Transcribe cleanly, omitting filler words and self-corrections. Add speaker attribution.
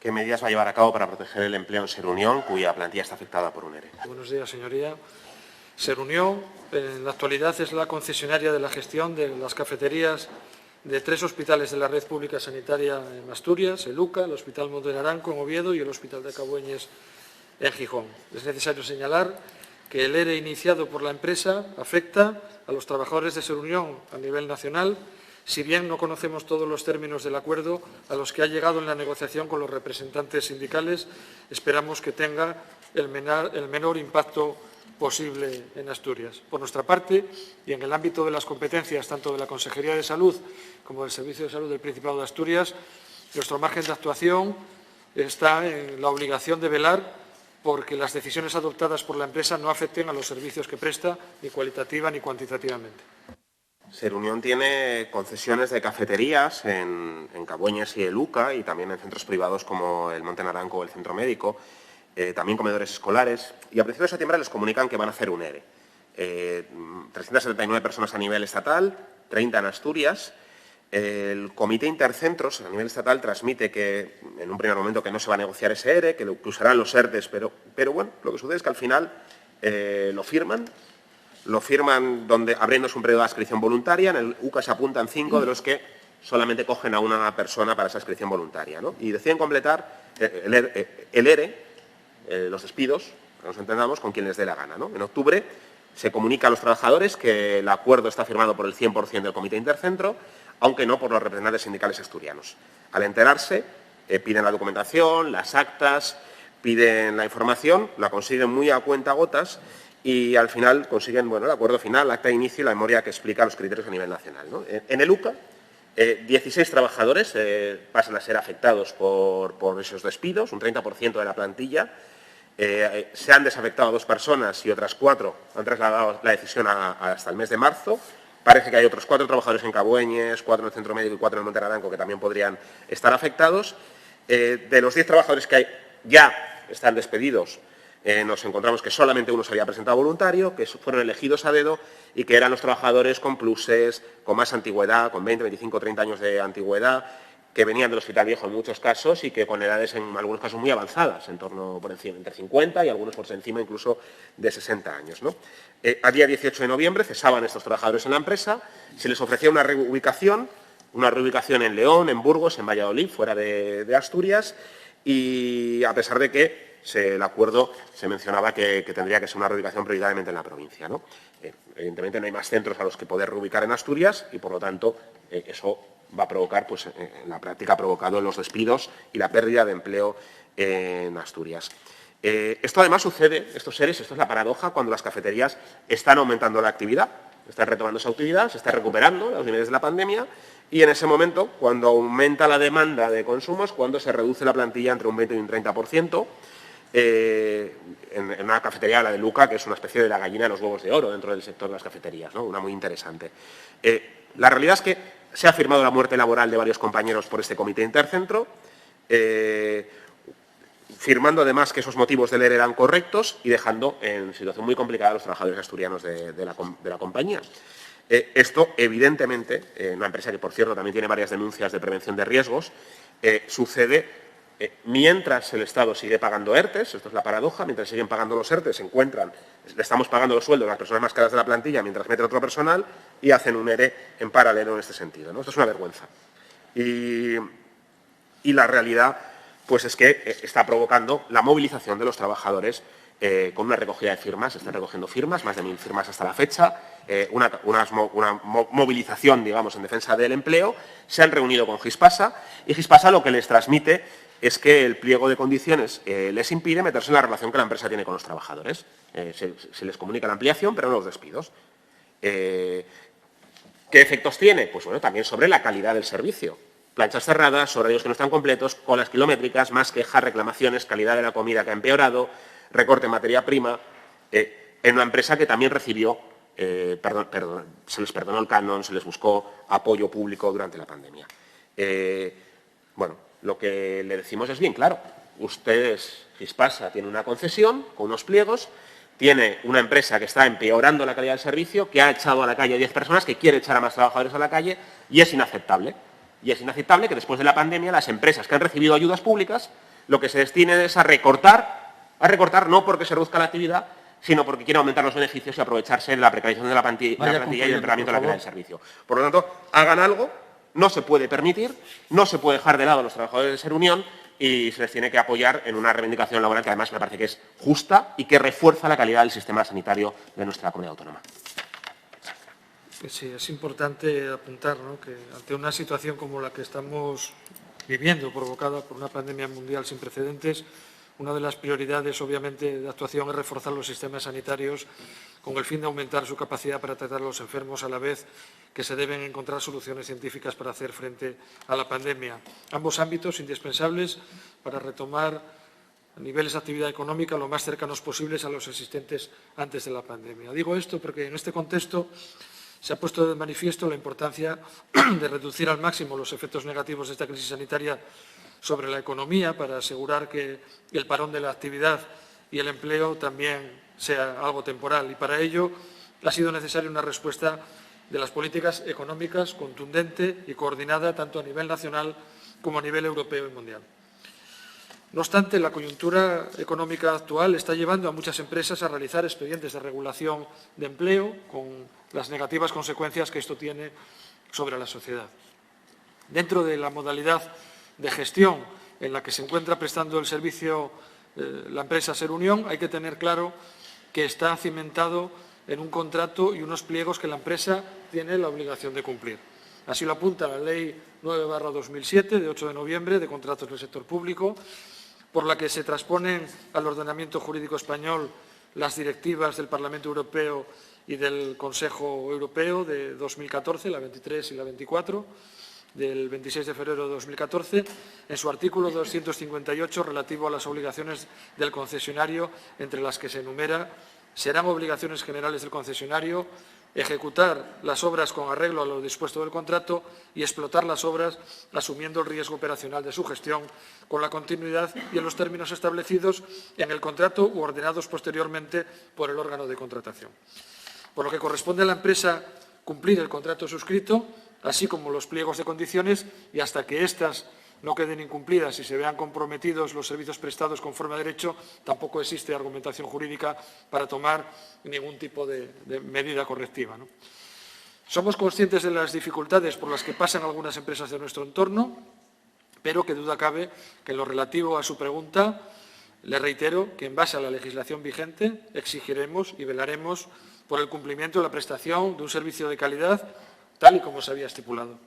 Speaker 1: ¿Qué medidas va a llevar a cabo para proteger el empleo en Serunión, cuya plantilla está afectada por un ERE?
Speaker 2: Buenos días, señoría. Serunión, en la actualidad, es la concesionaria de la gestión de las cafeterías de 3 hospitales de la red pública sanitaria en Asturias, el UCA, el Hospital Monte Naranco en Oviedo y el Hospital de Cabueñes en Gijón. Es necesario señalar que el ERE iniciado por la empresa afecta a los trabajadores de Serunión a nivel nacional, si bien no conocemos todos los términos del acuerdo a los que ha llegado en la negociación con los representantes sindicales. Esperamos que tenga el menor impacto posible en Asturias. Por nuestra parte, y en el ámbito de las competencias tanto de la Consejería de Salud como del Servicio de Salud del Principado de Asturias, nuestro margen de actuación está en la obligación de velar porque las decisiones adoptadas por la empresa no afecten a los servicios que presta, ni cualitativa ni cuantitativamente.
Speaker 1: Serunión tiene concesiones de cafeterías en Cabueñes y el UCA y también en centros privados como el Monte Naranco o el Centro Médico, también comedores escolares, y a principios de septiembre les comunican que van a hacer un ERE. 379 personas a nivel estatal, 30 en Asturias. El Comité Intercentros a nivel estatal transmite que en un primer momento que no se va a negociar ese ERE, que usarán los ERTES, pero bueno, lo que sucede es que al final lo firman abriéndose un periodo de adscripción voluntaria. En el UCA se apuntan 5, de los que solamente cogen a una persona para esa adscripción voluntaria, ¿no? Y deciden completar el ERE, los despidos, que nos entendamos, con quien les dé la gana, ¿no? En octubre se comunica a los trabajadores que el acuerdo está firmado por el 100% del Comité Intercentro, aunque no por los representantes sindicales asturianos. Al enterarse, piden la documentación, las actas, piden la información, la consiguen muy a cuentagotas y al final consiguen el acuerdo final, acta de inicio y la memoria que explica los criterios a nivel nacional, ¿no? En el UCA, 16 trabajadores pasan a ser afectados por esos despidos, un 30% de la plantilla. Se han desafectado a 2 personas y otras 4 han trasladado la decisión hasta el mes de marzo. Parece que hay otros 4 trabajadores en Cabueñes, 4 en el Centro Médico y 4 en el Monte Naranco que también podrían estar afectados. De los 10 trabajadores que ya están despedidos, nos encontramos que solamente uno se había presentado voluntario, que fueron elegidos a dedo y que eran los trabajadores con pluses, con más antigüedad, con 20, 25, 30 años de antigüedad, que venían del Hospital Viejo en muchos casos y que con edades en algunos casos muy avanzadas, en torno por encima, entre 50 y algunos por encima incluso de 60 años, ¿no? A día 18 de noviembre cesaban estos trabajadores en la empresa, se les ofrecía una reubicación en León, en Burgos, en Valladolid, fuera de Asturias, y a pesar de que el acuerdo se mencionaba que tendría que ser una reubicación prioritariamente en la provincia, ¿no? Evidentemente no hay más centros a los que poder reubicar en Asturias y, por lo tanto, eso va a provocar, pues en la práctica ha provocado los despidos y la pérdida de empleo en Asturias. Esto además sucede, esto es la paradoja, cuando las cafeterías están aumentando la actividad, están retomando esa actividad, se está recuperando los niveles de la pandemia y en ese momento, cuando aumenta la demanda de consumos, cuando se reduce la plantilla entre un 20 y un 30%, en una cafetería, la de Luca, que es una especie de la gallina de los huevos de oro dentro del sector de las cafeterías, ¿no? Una muy interesante. La realidad es que se ha firmado la muerte laboral de varios compañeros por este Comité Intercentro, firmando además que esos motivos del ERE eran correctos y dejando en situación muy complicada a los trabajadores asturianos de la compañía. Esto, evidentemente, una empresa que, por cierto, también tiene varias denuncias de prevención de riesgos, sucede mientras el Estado sigue pagando ERTES, esto es la paradoja, mientras siguen pagando los ERTES, le estamos pagando los sueldos a las personas más caras de la plantilla mientras meten otro personal y hacen un ERE en paralelo en este sentido, ¿no? Esto es una vergüenza. Y la realidad, pues es que está provocando la movilización de los trabajadores con una recogida de firmas, se están recogiendo firmas, más de 1000 firmas hasta la fecha, una movilización, digamos, en defensa del empleo. Se han reunido con Gispasa y Gispasa lo que les transmite es que el pliego de condiciones les impide meterse en la relación que la empresa tiene con los trabajadores. Se les comunica la ampliación, pero no los despidos. ¿Qué efectos tiene? Pues bueno, también sobre la calidad del servicio. Planchas cerradas, horarios que no están completos, colas kilométricas, más quejas, reclamaciones, calidad de la comida que ha empeorado, recorte en materia prima, en una empresa que también recibió, se les perdonó el canon, se les buscó apoyo público durante la pandemia. Bueno, lo que le decimos es bien claro. Ustedes, Gispasa, tiene una concesión con unos pliegos, tiene una empresa que está empeorando la calidad del servicio, que ha echado a la calle a 10 personas, que quiere echar a más trabajadores a la calle, y es inaceptable. Y es inaceptable que después de la pandemia las empresas que han recibido ayudas públicas lo que se destine es a recortar no porque se reduzca la actividad, sino porque quiere aumentar los beneficios y aprovecharse de la precarización de la plantilla y el empeoramiento de la calidad del servicio. Por lo tanto, hagan algo, no se puede permitir, no se puede dejar de lado a los trabajadores de SerUnión y se les tiene que apoyar en una reivindicación laboral que además me parece que es justa y que refuerza la calidad del sistema sanitario de nuestra comunidad autónoma.
Speaker 2: Sí, es importante apuntar, ¿no?, que ante una situación como la que estamos viviendo, provocada por una pandemia mundial sin precedentes, una de las prioridades, obviamente, de actuación es reforzar los sistemas sanitarios con el fin de aumentar su capacidad para tratar a los enfermos, a la vez que se deben encontrar soluciones científicas para hacer frente a la pandemia. Ambos ámbitos indispensables para retomar niveles de actividad económica lo más cercanos posibles a los existentes antes de la pandemia. Digo esto porque en este contexto se ha puesto de manifiesto la importancia de reducir al máximo los efectos negativos de esta crisis sanitaria sobre la economía para asegurar que el parón de la actividad y el empleo también sea algo temporal. Y para ello ha sido necesaria una respuesta de las políticas económicas contundente y coordinada tanto a nivel nacional como a nivel europeo y mundial. No obstante, la coyuntura económica actual está llevando a muchas empresas a realizar expedientes de regulación de empleo con las negativas consecuencias que esto tiene sobre la sociedad. Dentro de la modalidad de gestión en la que se encuentra prestando el servicio la empresa SerUnión, hay que tener claro que está cimentado en un contrato y unos pliegos que la empresa tiene la obligación de cumplir. Así lo apunta la Ley 9/2007, de 8 de noviembre, de contratos del sector público, por la que se transponen al ordenamiento jurídico español las directivas del Parlamento Europeo y del Consejo Europeo de 2014, la 23 y la 24, del 26 de febrero de 2014, en su artículo 258 relativo a las obligaciones del concesionario, entre las que se enumera: serán obligaciones generales del concesionario ejecutar las obras con arreglo a lo dispuesto del contrato y explotar las obras asumiendo el riesgo operacional de su gestión con la continuidad y en los términos establecidos en el contrato u ordenados posteriormente por el órgano de contratación. Por lo que corresponde a la empresa cumplir el contrato suscrito, así como los pliegos de condiciones, y hasta que éstas no queden incumplidas y se vean comprometidos los servicios prestados conforme a derecho, tampoco existe argumentación jurídica para tomar ningún tipo de medida correctiva, ¿no? Somos conscientes de las dificultades por las que pasan algunas empresas de nuestro entorno, pero que duda cabe que en lo relativo a su pregunta le reitero que en base a la legislación vigente exigiremos y velaremos por el cumplimiento de la prestación de un servicio de calidad tal y como se había estipulado.